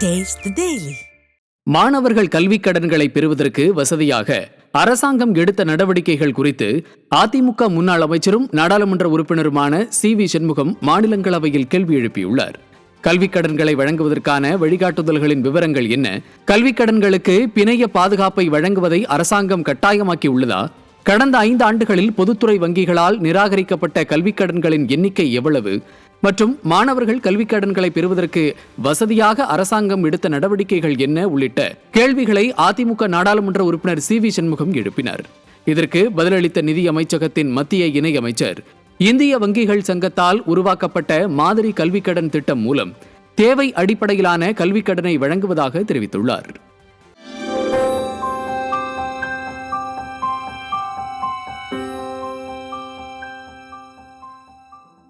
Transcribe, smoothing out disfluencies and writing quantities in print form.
Taste the Daily. மாணவர்கள் கல்விக் கடன்களை பெறுவதற்கு வசதியாக அரசாங்கம் எடுத்த நடவடிக்கைகள் குறித்து அதிமுக முன்னாள் அமைச்சரும் நாடாளுமன்ற உறுப்பினருமான சி.வி. சண்முகம் மாநிலங்களவையில் கேள்வி எழுப்பியுள்ளார். கல்விக் கடன்களை வழங்குவதற்கான வழிகாட்டுதல்களின் விவரங்கள் என்ன? கல்விக் கடன்களுக்கு பிணைய பாதுகாப்பை வழங்குவதை அரசாங்கம் கட்டாயமாக்கியுள்ளதா? கடந்த 5 ஆண்டுகளில் பொதுத்துறை வங்கிகளால் நிராகரிக்கப்பட்ட கல்விக் கடன்களின் எண்ணிக்கை எவ்வளவு? மற்றும் மாணவர்கள் கல்விக் கடன்களை பெறுவதற்கு வசதியாக அரசாங்கம் எடுத்த நடவடிக்கைகள் என்ன உள்ளிட்ட கேள்விகளை அதிமுக நாடாளுமன்ற உறுப்பினர் சி.வி. சண்முகம் எழுப்பினார். இதற்கு பதிலளித்த நிதி அமைச்சகத்தின் மத்திய இணை அமைச்சர், இந்திய வங்கிகள் சங்கத்தால் உருவாக்கப்பட்ட மாதிரி கல்விக் கடன் திட்டம் மூலம் தேவை அடிப்படையிலான கல்விக் கடனை வழங்குவதாக தெரிவித்துள்ளார்.